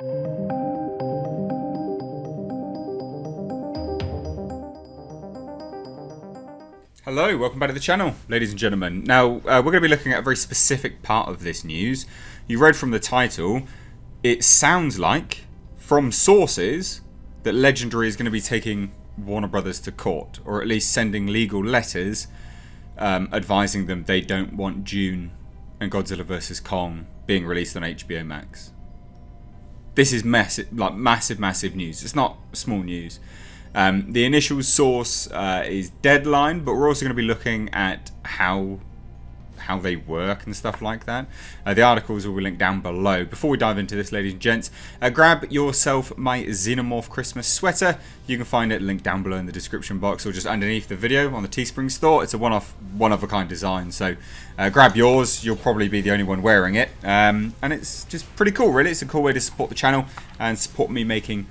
Hello, welcome back to the channel, ladies and gentlemen. Now, we're going to be looking at a very specific part of this news. You read from the title, it sounds like, from sources, that Legendary is going to be taking Warner Brothers to court, or at least sending legal letters advising them they don't want Dune and Godzilla vs. Kong being released on HBO Max. This is massive news. It's not small news. The initial source is Deadline, but we're also going to be looking at how they work and stuff like that. The articles will be linked down below. Before we dive into this, ladies and gents, grab yourself my Xenomorph Christmas sweater. You can find it linked down below in the description box or just underneath the video on the Teespring store. It's a one-of-a-kind design, so grab yours. You'll probably be the only one wearing it, and it's just pretty cool, really. It's a cool way to support the channel and support me making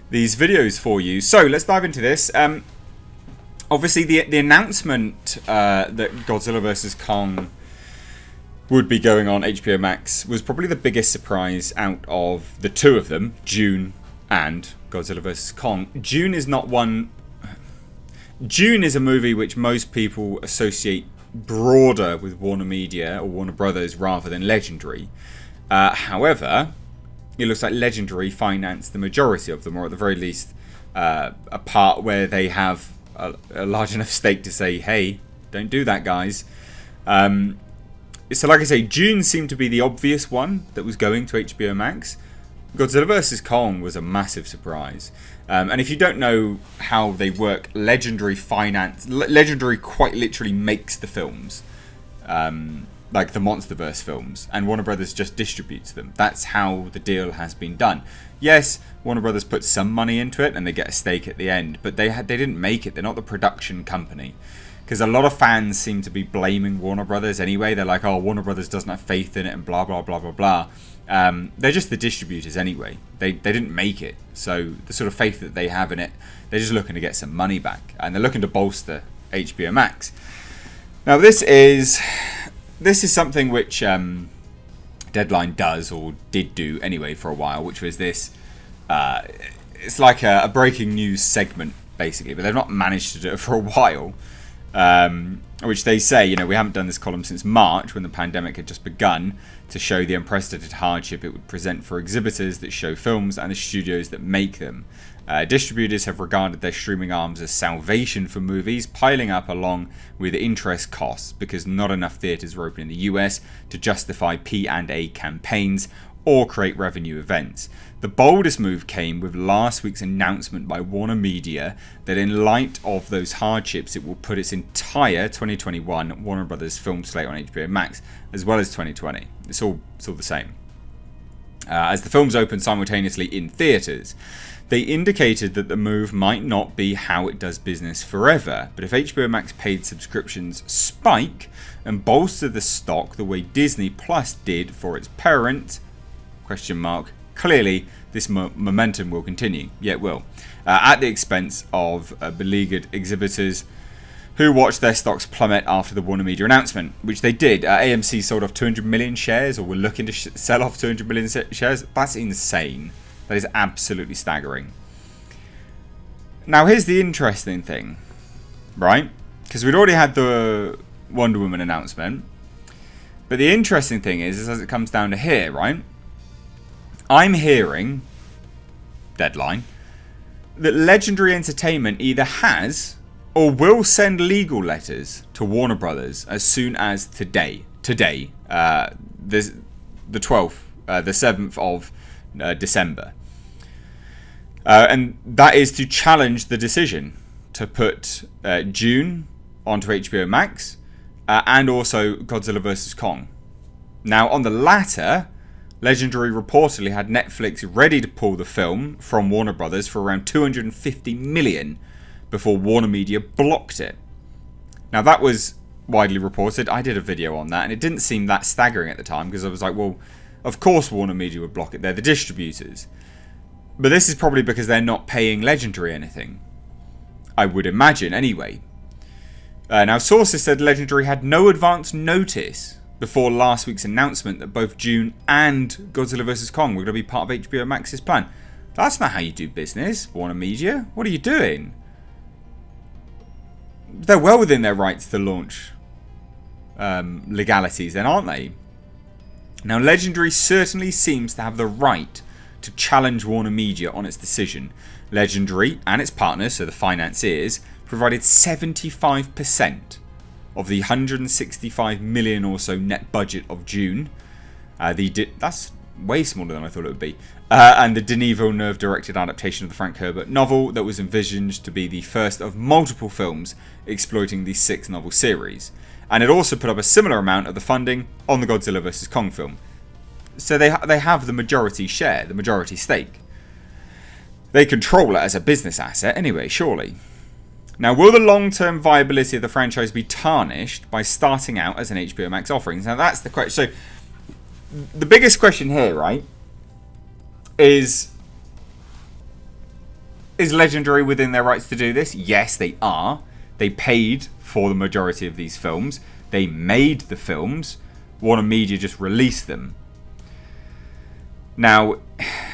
these videos for you. So let's dive into this. Obviously, the announcement that Godzilla vs. Kong would be going on HBO Max was probably the biggest surprise out of the two of them, Dune and Godzilla vs. Kong. Dune is not one. Dune is a movie which most people associate broader with Warner Media or Warner Brothers rather than Legendary. However, it looks like Legendary financed the majority of them, or at the very least a part where they have a large enough stake to say, hey, don't do that, guys. So like I say, Dune seemed to be the obvious one that was going to HBO Max. Godzilla vs. Kong was a massive surprise. And if you don't know how they work, Legendary quite literally makes the films. Like the MonsterVerse films, and Warner Brothers just distributes them. That's how the deal has been done. Yes, Warner Brothers put some money into it and they get a stake at the end, but they didn't make it. They're not the production company. Because a lot of fans seem to be blaming Warner Brothers anyway. They're like, oh, Warner Brothers doesn't have faith in it and blah, blah, blah, blah, blah. They're just the distributors anyway. They didn't make it. So the sort of faith that they have in it, they're just looking to get some money back. And they're looking to bolster HBO Max. Now this is something which Deadline does, or did do anyway for a while, which was this. It's like a breaking news segment, basically, but they've not managed to do it for a while. Which they say, we haven't done this column since March, when the pandemic had just begun, to show the unprecedented hardship it would present for exhibitors that show films and the studios that make them. Distributors have regarded their streaming arms as salvation for movies, piling up along with interest costs because not enough theatres were open in the US to justify P&A campaigns or create revenue events. The boldest move came with last week's announcement by Warner Media that in light of those hardships, it will put its entire 2021 Warner Brothers film slate on HBO Max, as well as 2020. It's all the same. As the films open simultaneously in theatres, they indicated that the move might not be how it does business forever, but if HBO Max paid subscriptions spike and bolster the stock the way Disney Plus did for its parent, ? Clearly, this momentum will continue. Yeah, it will. At the expense of beleaguered exhibitors who watched their stocks plummet after the Warner Media announcement, which they did. AMC sold off 200 million shares, or were looking to sell off 200 million shares. That's insane. That is absolutely staggering. Now, here's the interesting thing, right? Because we'd already had the Wonder Woman announcement. But the interesting thing is as it comes down to here, right? I'm hearing, Deadline, that Legendary Entertainment either has or will send legal letters to Warner Brothers as soon as today, the 12th, the 7th of December. And that is to challenge the decision to put Dune onto HBO Max and also Godzilla vs. Kong. Now, on the latter, Legendary reportedly had Netflix ready to pull the film from Warner Brothers for around $250 million before Warner Media blocked it. Now, that was widely reported. I did a video on that, and it didn't seem that staggering at the time because I was like, well, of course Warner Media would block it. They're the distributors. But this is probably because they're not paying Legendary anything. I would imagine, anyway. Now, sources said Legendary had no advance notice before last week's announcement that both Dune and Godzilla vs. Kong were going to be part of HBO Max's plan. That's not how you do business, Warner Media. What are you doing? They're well within their rights to launch legalities then, aren't they? Now, Legendary certainly seems to have the right to challenge Warner Media on its decision. Legendary and its partners, so the financiers, provided 75% of the 165 million or so net budget of Dune. That's way smaller than I thought it would be. And the Denis Villeneuve directed adaptation of the Frank Herbert novel that was envisioned to be the first of multiple films exploiting the 6-novel series. And it also put up a similar amount of the funding on the Godzilla vs. Kong film. So they have the majority share, the majority stake. They control it as a business asset anyway, surely. Now, will the long-term viability of the franchise be tarnished by starting out as an HBO Max offering? Now, that's the question. So, the biggest question here, right, is Legendary within their rights to do this? Yes, they are. They paid for the majority of these films. They made the films. Warner Media just released them. Now,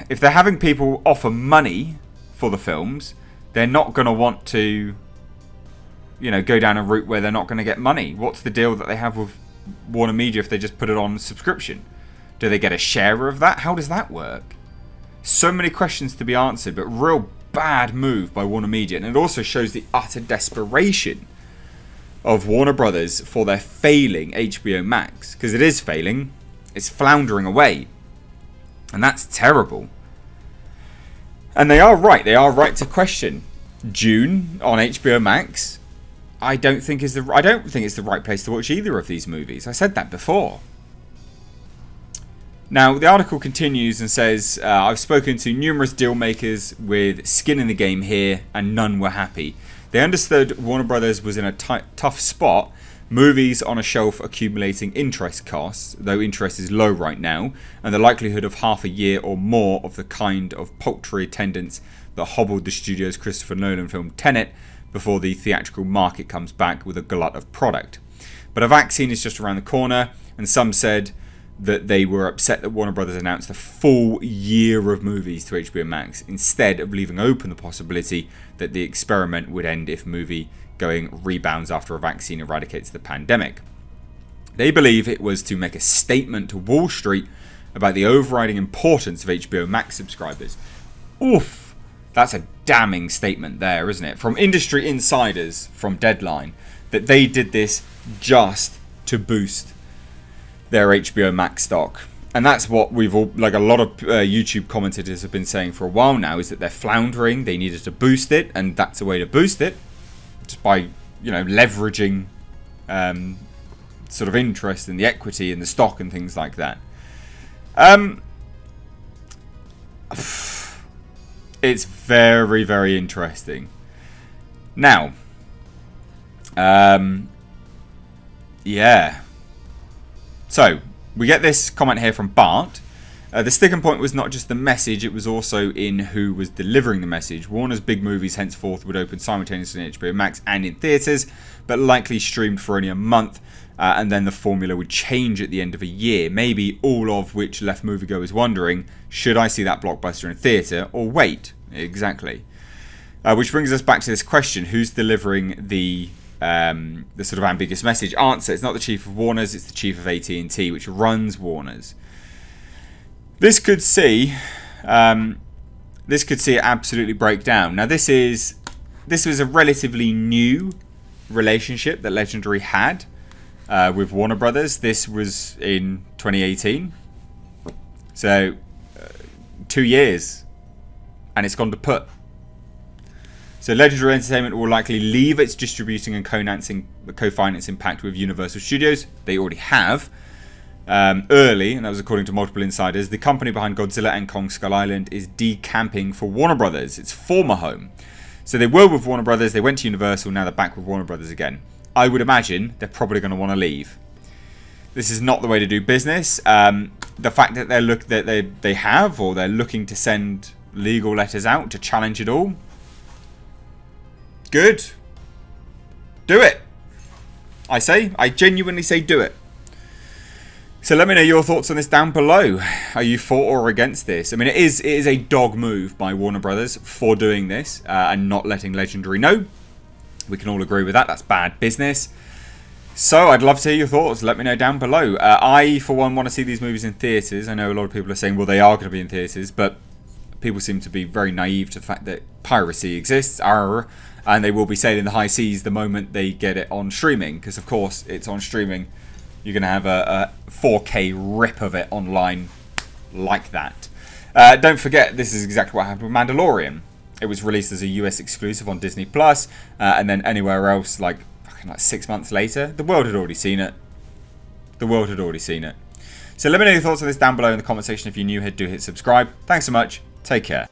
if they're having people offer money for the films, they're not going to want to, go down a route where they're not going to get money. What's the deal that they have with Warner Media if they just put it on subscription? Do they get a share of that? How does that work? So many questions to be answered, but real bad move by Warner Media. And it also shows the utter desperation of Warner Brothers for their failing HBO Max. Because it is failing. It's floundering away. And that's terrible. And they are right. They are right to question Dune on HBO Max. I don't think it's the right place to watch either of these movies. I said that before. Now, the article continues and says, I've spoken to numerous deal makers with skin in the game here, and none were happy. They understood Warner Brothers was in a tough spot, movies on a shelf accumulating interest costs, though interest is low right now, and the likelihood of half a year or more of the kind of paltry attendance that hobbled the studio's Christopher Nolan film Tenet before the theatrical market comes back with a glut of product. But a vaccine is just around the corner, and some said that they were upset that Warner Brothers announced a full year of movies to HBO Max instead of leaving open the possibility that the experiment would end if movie going rebounds after a vaccine eradicates the pandemic. They believe it was to make a statement to Wall Street about the overriding importance of HBO Max subscribers. Oof, that's a damning statement there, isn't it? From industry insiders from Deadline, that they did this just to boost their HBO Max stock. And that's what we've all, like a lot of YouTube commentators have been saying for a while now, is that they're floundering, they needed to boost it, and that's a way to boost it, just by, leveraging sort of interest in the equity in the stock and things like that. It's very, very interesting. Now, yeah. So, we get this comment here from Bart. The sticking point was not just the message, it was also in who was delivering the message. Warner's big movies henceforth would open simultaneously on HBO Max and in theatres, but likely streamed for only a month, and then the formula would change at the end of a year, maybe all of which left moviegoers wondering, should I see that blockbuster in theatre or wait? Exactly. Which brings us back to this question, who's delivering the sort of ambiguous message? Answer, it's not the chief of Warner's, it's the chief of AT&T, which runs Warner's. This could see it absolutely break down. Now, this was a relatively new relationship that Legendary had with Warner Brothers. This was in 2018, so 2 years, and it's gone to put. So Legendary Entertainment will likely leave its distributing and co-financing pact with Universal Studios. They already have. Early, and that was according to multiple insiders, the company behind Godzilla and Kong Skull Island is decamping for Warner Brothers, its former home. So they were with Warner Brothers, they went to Universal, now they're back with Warner Brothers again. I would imagine they're probably going to want to leave. This is not the way to do business. The fact that they're looking to send legal letters out to challenge it all, good. Do it. I genuinely say do it. So let me know your thoughts on this down below. Are you for or against this? I mean, it is a dog move by Warner Brothers for doing this and not letting Legendary know. We can all agree with that. That's bad business. So I'd love to hear your thoughts. Let me know down below. I, for one, want to see these movies in theatres. I know a lot of people are saying, well, they are going to be in theatres, but people seem to be very naive to the fact that piracy exists, and they will be sailing the high seas the moment they get it on streaming, because of course it's on streaming. You're going to have a 4K rip of it online like that. Don't forget, this is exactly what happened with Mandalorian. It was released as a US exclusive on Disney+, and then anywhere else, like 6 months later, the world had already seen it. The world had already seen it. So let me know your thoughts on this down below in the comment section. If you're new here, do hit subscribe. Thanks so much. Take care.